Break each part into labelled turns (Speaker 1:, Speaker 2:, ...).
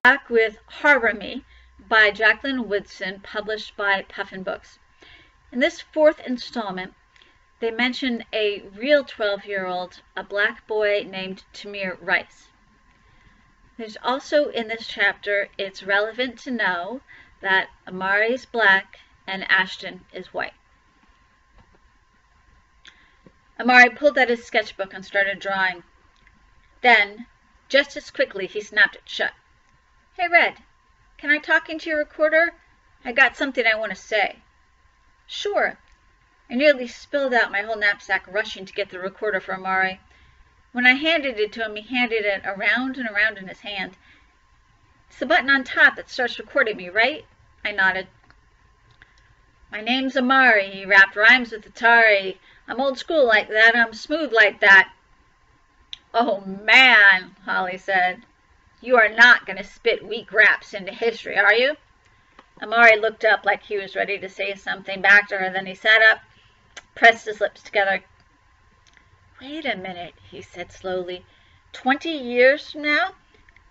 Speaker 1: Back with Harbor Me by Jacqueline Woodson, published by Puffin Books. In this fourth installment, they mention a real 12-year-old, a black boy named Tamir Rice. There's also in this chapter, it's relevant to know that Amari is black and Ashton is white. Amari pulled out his sketchbook and started drawing. Then, just as quickly, he snapped it shut. "Hey, Red, can I talk into your recorder? I got something I want to say." "Sure." I nearly spilled out my whole knapsack rushing to get the recorder for Amari. When I handed it to him, he handed it around and around in his hand. "It's the button on top that starts recording me, right?" I nodded. "My name's Amari," he rapped, "rhymes with Atari. I'm old school like that, I'm smooth like that." "Oh, man," Holly said. "You are not going to spit weak raps into history, are you?" Amari looked up like he was ready to say something back to her. Then he sat up, pressed his lips together. "Wait a minute," he said slowly. 20 years from now,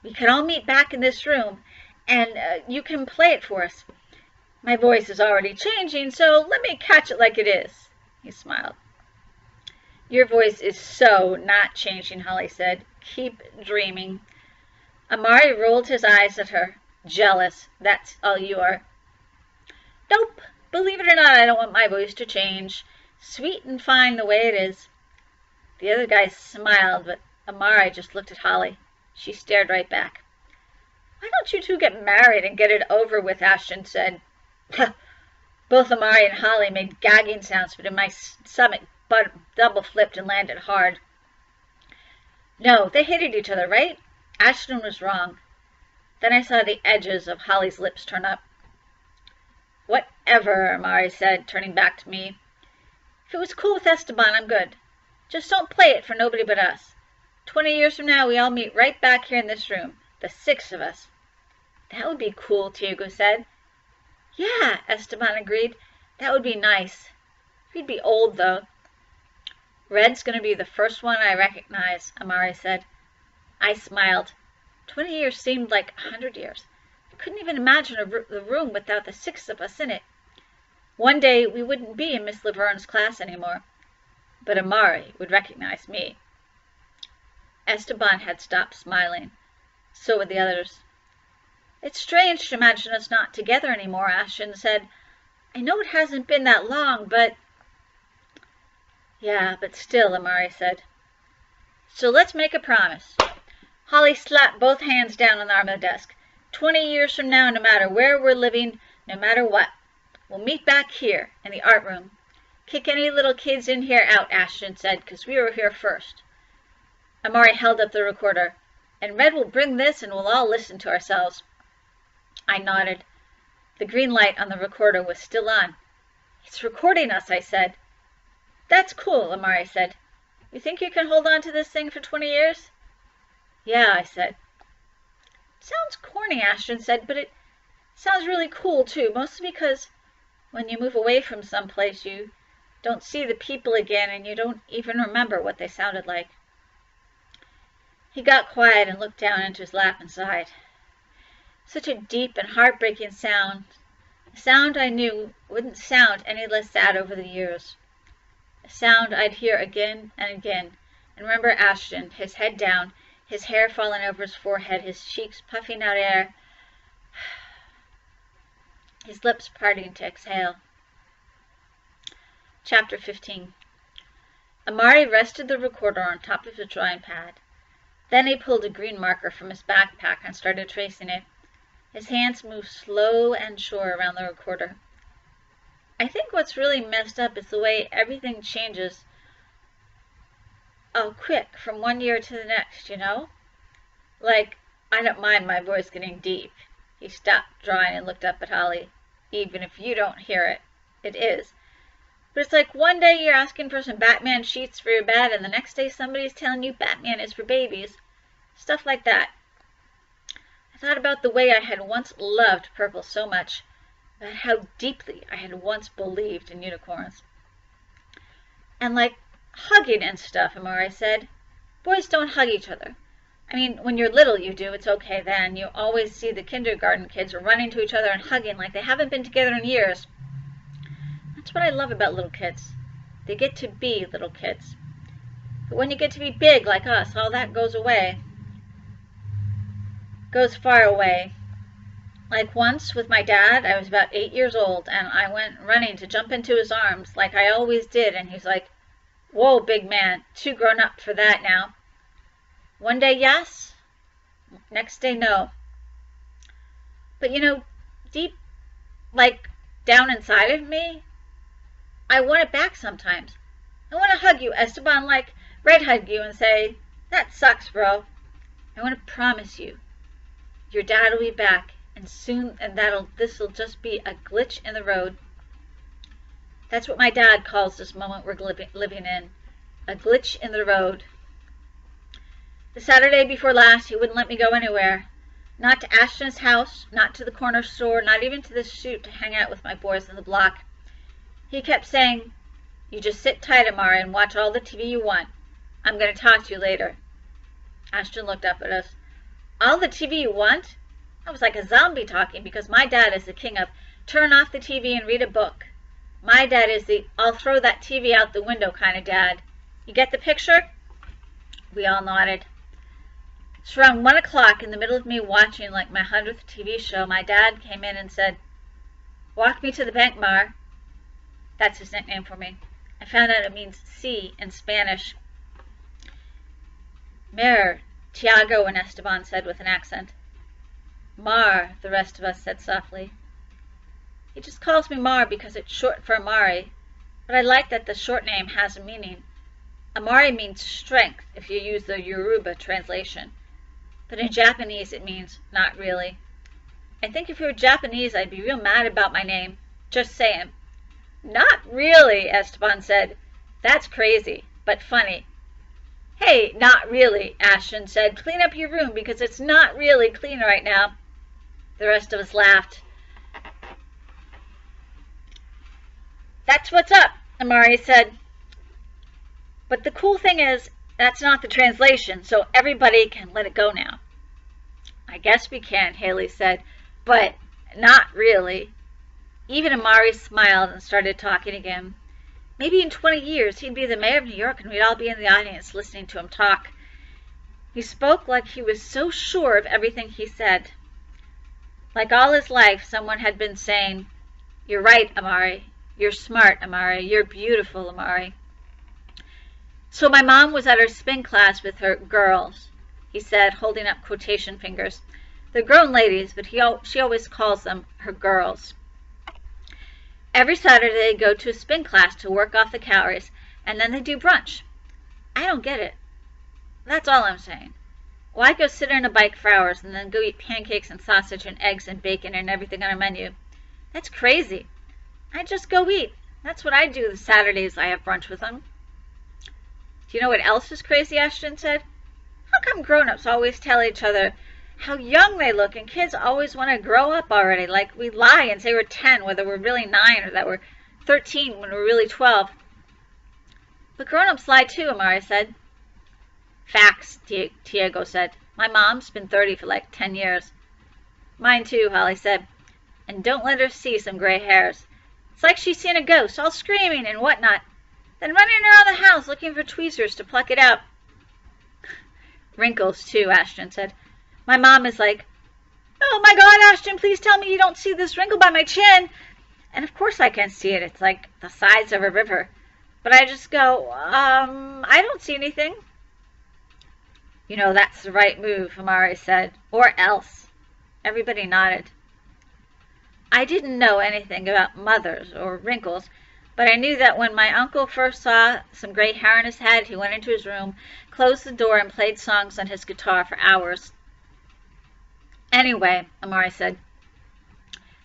Speaker 1: we can all meet back in this room, and you can play it for us. My voice is already changing, so let me catch it like it is." He smiled. "Your voice is so not changing," Holly said. "Keep dreaming." Amari rolled his eyes at her. "Jealous, that's all you are." "Nope, believe it or not, I don't want my voice to change. Sweet and fine the way it is." The other guy smiled, but Amari just looked at Holly. She stared right back. "Why don't you two get married and get it over with?" Ashton said. Both Amari and Holly made gagging sounds, but in my stomach double flipped and landed hard. No, they hated each other, right? Ashton was wrong. Then I saw the edges of Holly's lips turn up. "Whatever," Amari said, turning back to me. "If it was cool with Esteban, I'm good. Just don't play it for nobody but us. 20 years from now, we all meet right back here in this room, the 6 of us." "That would be cool," Tiago said. "Yeah," Esteban agreed. "That would be nice. We'd be old, though." "Red's going to be the first one I recognize," Amari said. I smiled. 20 years seemed like 100 years. I couldn't even imagine the room without the 6 of us in it. One day we wouldn't be in Miss Laverne's class anymore, but Amari would recognize me. Esteban had stopped smiling. So would the others. "It's strange to imagine us not together anymore," Ashton said. "I know it hasn't been that long, but—" "Yeah, but still," Amari said. "So let's make a promise." Holly slapped both hands down on the arm of the desk. 20 years from now, no matter where we're living, no matter what, we'll meet back here in the art room. Kick any little kids in here out," Ashton said, "because we were here first." Amari held up the recorder. "And Red will bring this and we'll all listen to ourselves." I nodded. The green light on the recorder was still on. "It's recording us," I said. "That's cool," Amari said. "You think you can hold on to this thing for 20 years? "Yeah," I said. "It sounds corny," Ashton said, "but it sounds really cool, too, mostly because when you move away from someplace, you don't see the people again and you don't even remember what they sounded like." He got quiet and looked down into his lap and sighed. Such a deep and heartbreaking sound. A sound I knew wouldn't sound any less sad over the years. A sound I'd hear again and again, and remember Ashton, his head down, his hair falling over his forehead, his cheeks puffing out air, his lips parting to exhale. Chapter 15. Amari rested the recorder on top of his drawing pad. Then he pulled a green marker from his backpack and started tracing it. His hands moved slow and sure around the recorder. I think what's really messed up is the way everything changes quick from one year to the next, you know? Like, I don't mind my voice getting deep. He stopped drawing and looked up at Holly. "Even if you don't hear it, it is. But it's like one day you're asking for some Batman sheets for your bed, and the next day somebody's telling you Batman is for babies. Stuff like that." I thought about the way I had once loved purple so much, about how deeply I had once believed in unicorns. "And like hugging and stuff," Amari said. "Boys don't hug each other. I mean, when you're little you do, it's okay then. You always see the kindergarten kids running to each other and hugging like they haven't been together in years. That's what I love about little kids. They get to be little kids. But when you get to be big like us, all that goes away. Goes far away. Like once with my dad, I was about 8 years old, and I went running to jump into his arms like I always did, and he's like, "Whoa, big man, too grown up for that now." One day, yes. Next day, no. But deep, like down inside of me, I want it back sometimes. I want to hug you, Esteban, like Red hugged you and say, "That sucks, bro." I want to promise you, your dad will be back, and soon, and this'll just be a glitch in the road. That's what my dad calls this moment we're living in, a glitch in the road. The Saturday before last, he wouldn't let me go anywhere. Not to Ashton's house, not to the corner store, not even to the shoot to hang out with my boys in the block. He kept saying, "You just sit tight, Amari, and watch all the TV you want. I'm going to talk to you later." Ashton looked up at us. "All the TV you want?" I was like a zombie talking, because my dad is the king of turn off the TV and read a book. My dad is the I'll throw that TV out the window kind of dad. You get the picture? We all nodded. It's around 1 o'clock, in the middle of me watching like my 100th TV show, my dad came in and said, "Walk me to the bank, Mar." That's his nickname for me. I found out it means see in Spanish. "Mer," Tiago and Esteban said with an accent. "Mar," the rest of us said softly. He just calls me Mar because it's short for Amari, but I like that the short name has a meaning. Amari means strength if you use the Yoruba translation, but in Japanese it means not really. I think if you were Japanese I'd be real mad about my name. Just saying. "Not really," Esteban said. "That's crazy, but funny." "Hey, not really," Ashton said. "Clean up your room because it's not really clean right now." The rest of us laughed. "That's what's up," Amari said. "But the cool thing is, that's not the translation, so everybody can let it go now." "I guess we can," Haley said, "but not really." Even Amari smiled and started talking again. Maybe in 20 years he'd be the mayor of New York and we'd all be in the audience listening to him talk. He spoke like he was so sure of everything he said. Like all his life, someone had been saying, "You're right, Amari. You're smart, Amari. You're beautiful, Amari." "So my mom was at her spin class with her girls," he said, holding up quotation fingers. "They're grown ladies, but she always calls them her girls. Every Saturday they go to a spin class to work off the calories, and then they do brunch. I don't get it. That's all I'm saying. Why go sit on a bike for hours and then go eat pancakes and sausage and eggs and bacon and everything on our menu? That's crazy. I just go eat. That's what I do the Saturdays I have brunch with them." "Do you know what else is crazy?" Ashton said. "How come grown-ups always tell each other how young they look, and kids always want to grow up already, like we lie and say we're 10 whether we're really 9 or that we're 13 when we're really 12. "But grown-ups lie too," Amari said. "Facts," Tiago said. "My mom's been 30 for like 10 years. "Mine too," Holly said. "And don't let her see some gray hairs. It's like she's seen a ghost, all screaming and whatnot, then running around the house looking for tweezers to pluck it out." "Wrinkles too," Ashton said. "My mom is like, 'Oh my God, Ashton, please tell me you don't see this wrinkle by my chin.' And of course I can see it. It's like the size of a river. But I just go, I don't see anything." "You know, that's the right move," Amari said. "Or else." Everybody nodded. I didn't know anything about mothers or wrinkles, but I knew that when my uncle first saw some gray hair on his head, he went into his room, closed the door, and played songs on his guitar for hours. "Anyway," Amari said,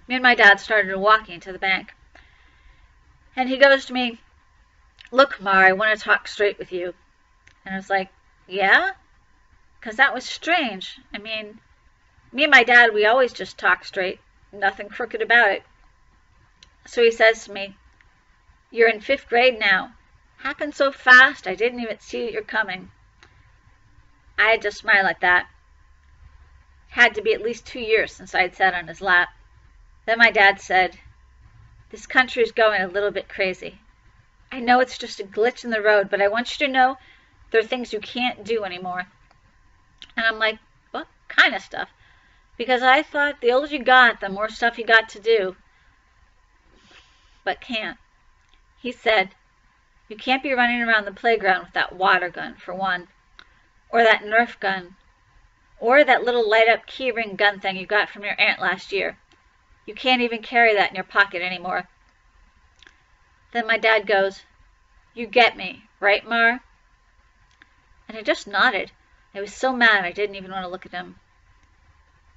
Speaker 1: "me and my dad started walking to the bank. And he goes to me, 'Look, Amari, I want to talk straight with you.' And I was like, 'Yeah?' Because that was strange. I mean, me and my dad, we always just talk straight. Nothing crooked about it. So he says to me, 'You're in 5th grade now. Happened so fast, I didn't even see you're coming.' I had to smile at that. It had to be at least 2 years since I had sat on his lap. Then my dad said, "This country is going a little bit crazy. I know it's just a glitch in the road, but I want you to know there are things you can't do anymore." And I'm like, "What kind of stuff?" Because I thought the older you got, the more stuff you got to do, but can't. He said, "You can't be running around the playground with that water gun, for one, or that Nerf gun, or that little light-up keyring gun thing you got from your aunt last year. You can't even carry that in your pocket anymore." Then my dad goes, "You get me, right, Mar?" And I just nodded. I was so mad I didn't even want to look at him.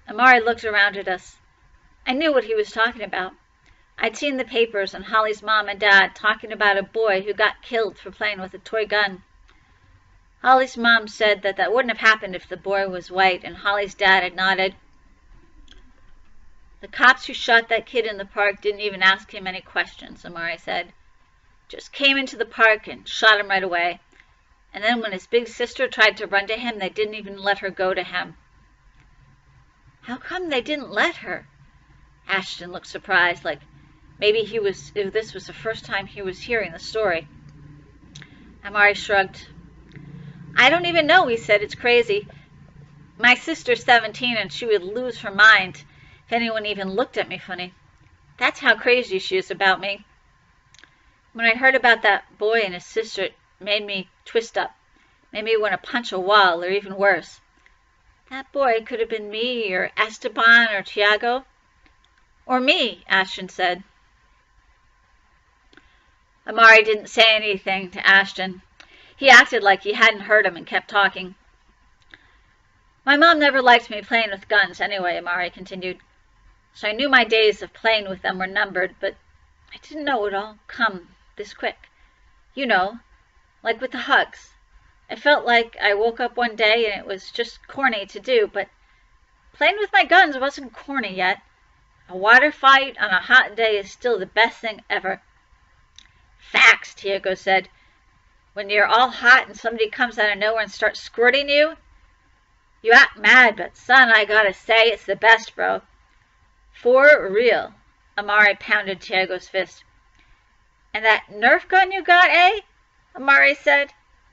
Speaker 1: Amari looked around at us. I knew what he was talking about. I'd seen the papers and Holly's mom and dad talking about a boy who got killed for playing with a toy gun. Holly's mom said that wouldn't have happened if the boy was white, and Holly's dad had nodded. "The cops who shot that kid in the park didn't even ask him any questions," Amari said. "Just came into the park and shot him right away. And then when his big sister tried to run to him, they didn't even let her go to him." "How come they didn't let her?" Ashton looked surprised, like maybe this was the first time he was hearing the story. Amari shrugged. "I don't even know," he said. "It's crazy. My sister's 17 and she would lose her mind if anyone even looked at me funny. That's how crazy she is about me. When I heard about that boy and his sister, it made me twist up. Made me want to punch a wall, or even worse. That boy could have been me, or Esteban, or Tiago." "Or me," Ashton said. Amari didn't say anything to Ashton. He acted like he hadn't heard him and kept talking. "My mom never liked me playing with guns anyway," Amari continued. "So I knew my days of playing with them were numbered, but I didn't know it would all come this quick. You know, like with the hugs. I felt like I woke up one day and it was just corny to do, but playing with my guns wasn't corny yet. A water fight on a hot day is still the best thing ever." "Facts," Tiago said. "When you're all hot and somebody comes out of nowhere and starts squirting you, you act mad, but son, I gotta say, it's the best, bro." "For real," Amari pounded Tiago's fist. "And that Nerf gun you got, eh?" Amari said.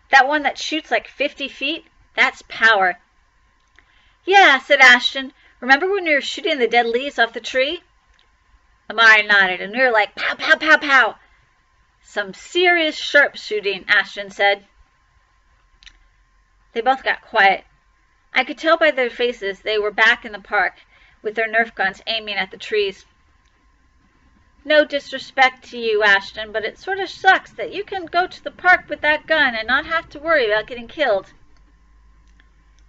Speaker 1: "That one that shoots like 50 feet? That's power." "Yeah," said Ashton. "Remember when we were shooting the dead leaves off the tree?" Amari nodded, and we were like, "Pow, pow, pow, pow." "Some serious sharp shooting," Ashton said. They both got quiet. I could tell by their faces they were back in the park with their Nerf guns aiming at the trees. "No disrespect to you, Ashton, but it sort of sucks that you can go to the park with that gun and not have to worry about getting killed."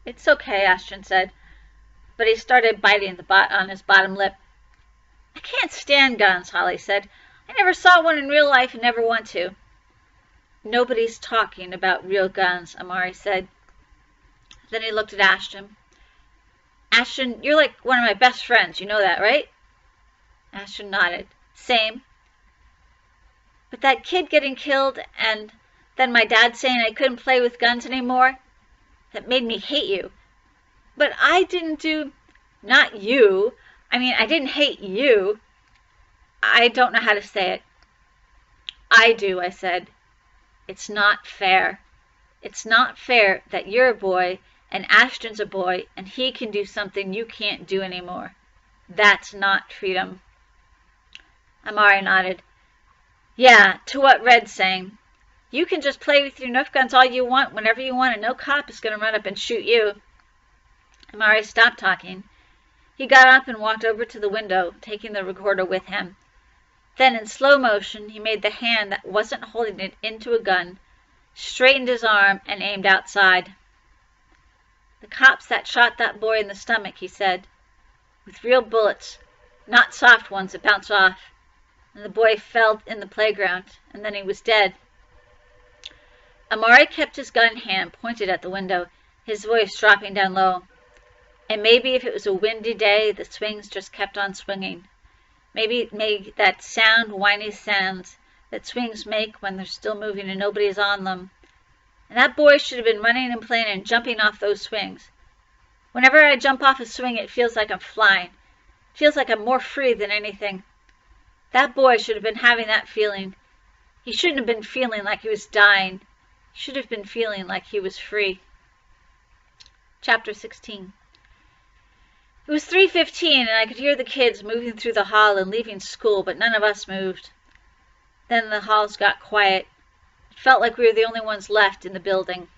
Speaker 1: "It's okay," Ashton said, but he started biting on his bottom lip. "I can't stand guns," Holly said. "I never saw one in real life and never want to." "Nobody's talking about real guns," Amari said. Then he looked at Ashton. "Ashton, you're like one of my best friends. You know that, right?" Ashton nodded. "Same." "But that kid getting killed, and then my dad saying I couldn't play with guns anymore, that made me hate you. But I didn't do—" "Not you. I mean, I didn't hate you. I don't know how to say it." "I do," I said. "It's not fair. It's not fair that you're a boy and Ashton's a boy and he can do something you can't do anymore. That's not freedom." Amari nodded. "Yeah, to what Red's saying. You can just play with your Nerf guns all you want whenever you want and no cop is going to run up and shoot you." Amari stopped talking. He got up and walked over to the window, taking the recorder with him. Then, in slow motion, he made the hand that wasn't holding it into a gun, straightened his arm, and aimed outside. "The cops that shot that boy in the stomach," he said, "with real bullets, not soft ones that bounce off. And the boy fell in the playground, and then he was dead." Amari kept his gun hand pointed at the window, his voice dropping down low. "And maybe if it was a windy day, the swings just kept on swinging. Maybe it made that whiny sound that swings make when they're still moving and nobody's on them. And that boy should have been running and playing and jumping off those swings. Whenever I jump off a swing, it feels like I'm flying. It feels like I'm more free than anything. That boy should have been having that feeling. He shouldn't have been feeling like he was dying. He should have been feeling like he was free. Chapter 16. It was 3:15, and I could hear the kids moving through the hall and leaving school, but none of us moved. Then the halls got quiet. It felt like we were the only ones left in the building.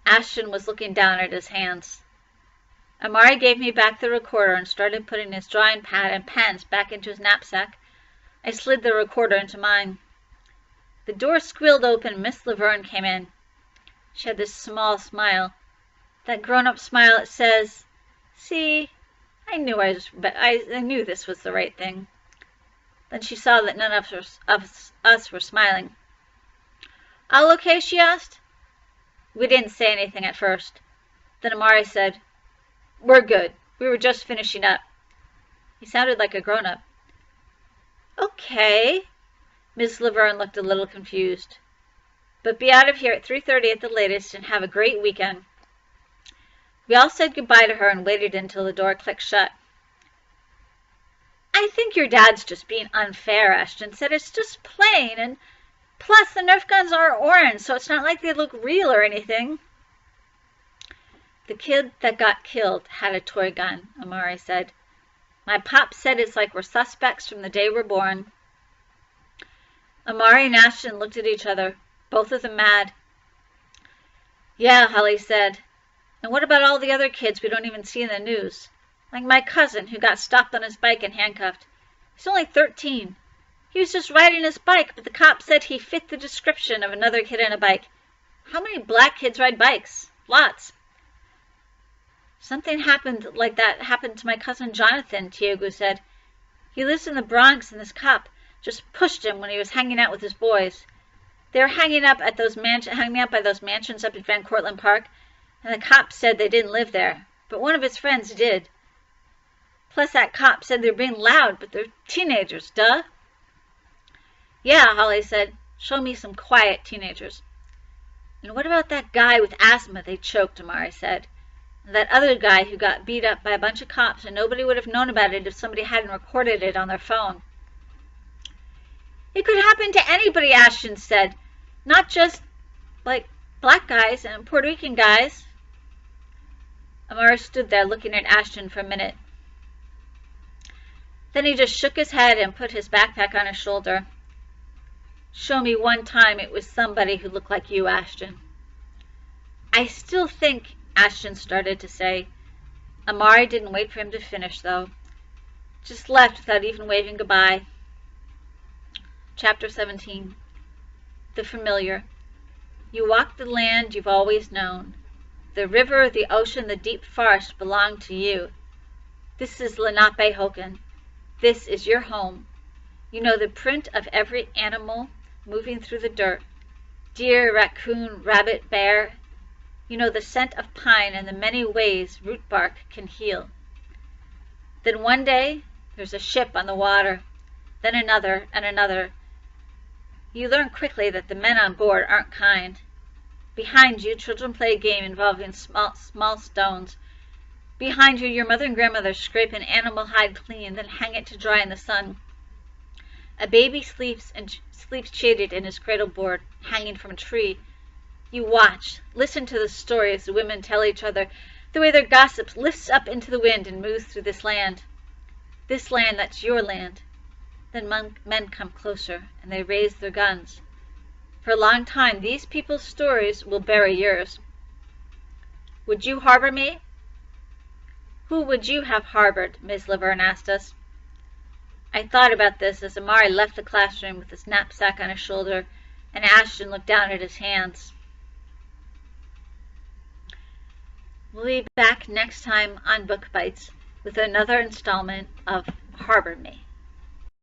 Speaker 1: Ashton was looking down at his hands. Amari gave me back the recorder and started putting his drawing pad and pens back into his knapsack. I slid the recorder into mine. The door squealed open and Miss Laverne came in. She had this small smile. That grown-up smile that says, "See, I knew this was the right thing." Then she saw that none of us were smiling. "All okay?" she asked. We didn't say anything at first. Then Amari said, "We're good. We were just finishing up." He sounded like a grown-up. "Okay." Miss Laverne looked a little confused. "But be out of here at 3:30 at the latest and have a great weekend." We all said goodbye to her and waited until the door clicked shut. "I think your dad's just being unfair," Ashton said. "It's just plain, and plus the Nerf guns are orange, so it's not like they look real or anything." "The kid that got killed had a toy gun," Amari said. "My pop said it's like we're suspects from the day we're born." Amari and Ashton looked at each other, both of them mad. "Yeah," Holly said. "And what about all the other kids we don't even see in the news? Like my cousin who got stopped on his bike and handcuffed. He's only 13. He was just riding his bike, but the cop said he fit the description of another kid on a bike. How many black kids ride bikes? Lots." "Something like that happened to my cousin Jonathan," Tiago said. "He lives in the Bronx, and this cop just pushed him when he was hanging out with his boys. They were hanging out by those mansions up at Van Cortlandt Park, and the cop said they didn't live there, but one of his friends did. Plus that cop said they're being loud, but they're teenagers, duh." "Yeah," Holly said. "Show me some quiet teenagers." "And what about that guy with asthma they choked?" Amari said. "And that other guy who got beat up by a bunch of cops and nobody would have known about it if somebody hadn't recorded it on their phone." "It could happen to anybody," Ashton said. "Not just, like, black guys and Puerto Rican guys." Amari stood there looking at Ashton for a minute. Then he just shook his head and put his backpack on his shoulder. "Show me one time it was somebody who looked like you, Ashton." "I still think," Ashton started to say. Amari didn't wait for him to finish, though. Just left without even waving goodbye. Chapter 17. The Familiar. You walk the land you've always known. The river, the ocean, the deep forest belong to you. This is Lenape Hogan. This is your home. You know the print of every animal moving through the dirt. Deer, raccoon, rabbit, bear. You know the scent of pine and the many ways root bark can heal. Then one day, there's a ship on the water. Then another and another. You learn quickly that the men on board aren't kind. Behind you, children play a game involving small stones. Behind you, your mother and grandmother scrape an animal hide clean, then hang it to dry in the sun. A baby sleeps shaded in his cradle board, hanging from a tree. You watch, listen to the stories the women tell each other, the way their gossip lifts up into the wind and moves through this land. This land that's your land. Then men come closer, and they raise their guns. For a long time, these people's stories will bury yours. Would you harbor me? Who would you have harbored? Miss Laverne asked us. I thought about this as Amari left the classroom with his knapsack on his shoulder, and Ashton looked down at his hands. We'll be back next time on Book Bites with another installment of Harbor Me.